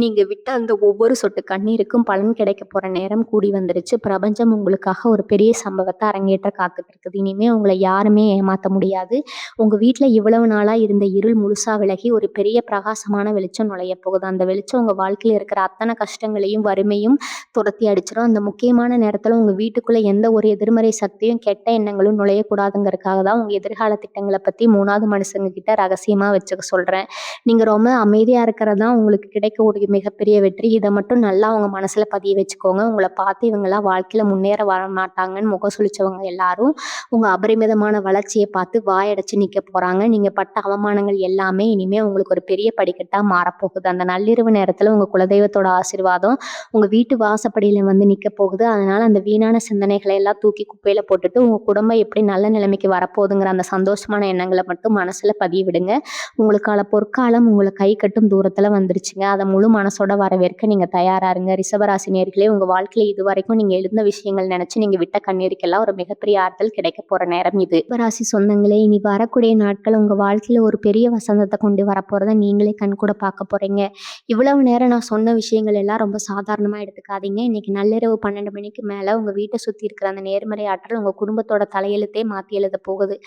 நீங்க விட்ட அந்த ஒவ்வொரு சொட்டு கண்ணீருக்கும் பலன் கிடைக்கப் போற நேரம் கூடி வந்துருச்சு. பிரபஞ்சம் உங்களுக்காக ஒரு பெரிய சம்பவத்த அரங்கேற்ற காத்துட்டு இருக்குது. இனிமே உங்கள யாருமே ஏமாத்த முடியாது. உங்க வீட்ல இவ்வளவு நாளா இருந்த இருள் முழுசா விலகி ஒரு பெரிய பிரகாசமான வெளிச்சம் நுழையப் போகுது. அந்த வெளிச்சம் உங்க வாழ்க்கையில இருக்கிற அத்தன கஷ்டங்களையும், வறுமையும் துரத்தி அடிச்சிரும். அந்த முக்கியமான நேரத்துல உங்க வீட்டுக்குள்ள எந்த ஒரு எதிர்மறை சக்தியும், கெட்ட எண்ணங்களும் நுழையக்கூடாதுங்கிறதுக்காக தான் உங்க எதிர்கால திட்டங்கள பத்தி 3வது மனுஷங்க கிட்ட ரகசியமா வச்சுக்க சொல்றேன். நீங்க ரொம்ப அமைதியா இருக்கிறது தான் உங்களுக்கு கிடைக்கக்கூடிய மிகப்பெரிய வெற்றி. இத மட்டும் நல்லா உங்க மனசுல பதிய வச்சுக்கோங்க. உங்கள பார்த்து இவங்கலாம் வாழ்க்கையில முன்னேற வரமாட்டாங்கன்னு முகம் சுளிச்சவங்க எல்லாரும், உங்க அபரிமிதமான வளர்ச்சிய பார்த்து வாயடைச்சு நிக்க போறாங்க. நீங்க பட்ட அவமானங்கள் எல்லாமே இனிமே உங்களுக்கு ஒரு பெரிய படிக்கட்டா மாறப்போகுது. அந்த நள்ளிரவு நேரத்துல உங்க குலதெய்வத்தோட ஆசீர்வாதம் உங்க வீட்டு வாசப்படியில வந்து நிக்க போகுது. அதனால அந்த வீணான சிந்தனைகளை எல்லாம் தூக்கி குப்பையில போட்டுட்டு, உங்க குடும்பம் எப்படி நல்ல நிலைமைக்கு வரப்போகுதுங்கிற அந்த சந்தோஷமான எண்ணங்கள மட்டும் மனசுல பதிய விடுங்க. உங்களுக்கான பொற்காலம் உங்கள கை கட்டும் தூரத்துல வந்துருச்சுங்க. அத முழு மனசோட வரவேற்க நீங்க தயாரா இருங்க. ரிஷபராசி நேயர்களே, உங்க வாழ்க்கையில இதுவரைக்கும் நீங்க எழுந்த விஷயங்கள் நினைச்சு நீங்க விட்ட கண்ணீருக்கெல்லாம் ஒரு மிகப்பெரிய ஆறுதல் கிடைக்க போற நேரம் இது. ரிஷபராசி சொந்தங்களே, இனி வரக்கூடிய நாட்கள் உங்க வாழ்க்கையில ஒரு பெரிய வசந்தத்த கொண்டு வரப்போறத நீங்களே கண்கூட பார்க்க போறீங்க. இவ்வளவு நேரம் நான் சொன்ன விஷயங்கள் எல்லாம் ரொம்ப சாதாரணமா எடுத்துக்காதீங்க. இன்னைக்கு நள்ளிரவு 12 மணிக்கு மேல உங்க வீட்ட சுத்தி இருக்கிற அந்த நேர்மறை ஆற்றல் உங்க குடும்பத்தோட தலையெழுத்தே மாத்தி எழுதப் போகுது.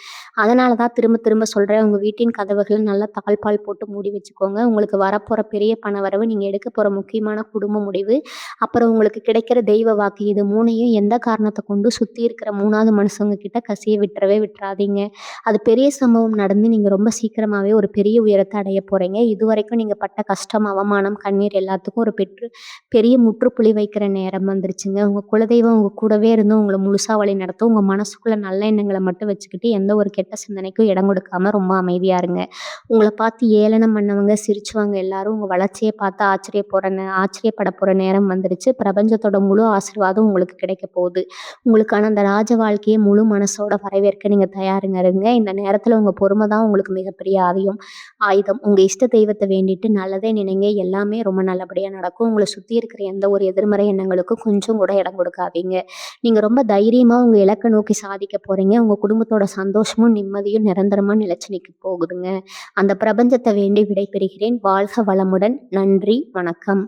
அதனால தான் திரும்ப திரும்ப சொல்றேன். உங்க வீட்டின் கதவுகள நல்லா தாழ்ப்பாள் போட்டு மூடி வச்சுக்கோங்க. உங்களுக்கு வரப்போற பெரிய பணவரவு, நீங்க எடுக்கப் போற முக்கியமான குடும்ப முடிவு, அப்புறம் உங்களுக்கு கிடைக்கிற தெய்வ வாக்கு இது 3யும் எந்த காரணத்த கொண்டு சுத்தி இருக்கிற 3வது மனுஷங்க கிட்ட கசிய விட்டுறாதீங்க. அது பெரிய சம்பவம் நடந்து நீங்க ரொம்ப சீக்கிரமாவே ஒரு பெரிய உயரத்த அடையப் போறீங்க. இதுவரைக்கும் நீங்க பட்ட கஷ்டம், அவமானம், கண்ணீர் எல்லாத்துக்கும் ஒரு பெரிய முற்றுப்புள்ளி வைக்கிற நேரம் வந்துருச்சுங்க. உங்க குலதெய்வம் உங்க கூடவே இருந்து உங்கள முழுசா வழிநடத்தும். உங்க மனசுக்குள்ள நல்ல எண்ணங்கள மட்டும் வச்சுக்கிட்டு எந்த ஒரு கெட்ட சிந்தனைக்கும் இடம் கொடுக்காம ரொம்ப அமைதியா இருங்க. உங்கள பார்த்து ஏளனம் பண்ணவங்க, சிரிச்சவங்க எல்லாரும் உங்க வளர்ச்சிய பார்த்து ஆச்சரியப்பட போற நேரம் வந்துருச்சு. பிரபஞ்சத்தோட முழு ஆசீர்வாதம் உங்களுக்கு கிடைக்கப் போகுது. உங்களுக்கான அந்த ராஜ வாழ்க்கைய முழு மனசோட வரவேற்க நீங்க தயாருங்க இருங்க. இந்த நேரத்துல உங்க பொறுமை தான் உங்களுக்கு மிகப்பெரிய ஆயுதம். உங்க இஷ்ட தெய்வத்த வேண்டிட்டு நல்லதே நினைங்க. எல்லாமே ரொம்ப நல்லபடியா நடக்கும். உங்கள சுத்தி இருக்கிற எந்த ஒரு எதிர்மறை எண்ணங்களுக்கும் கொஞ்சம் கூட இடம் கொடுக்காதீங்க. நீங்க ரொம்ப தைரியமா உங்க இலக்க நோக்கி சாதிக்க போறீங்க. உங்க குடும்பத்தோட சந்தோஷமும், நிம்மதியும் நிரந்தரமா நிலைச்சு நிக்க போகுதுங்க. அந்த பிரபஞ்சத்த வேண்டி விடைபெறுகிறேன். வாழ்க வளமுடன். நன்றி. வணக்கம்.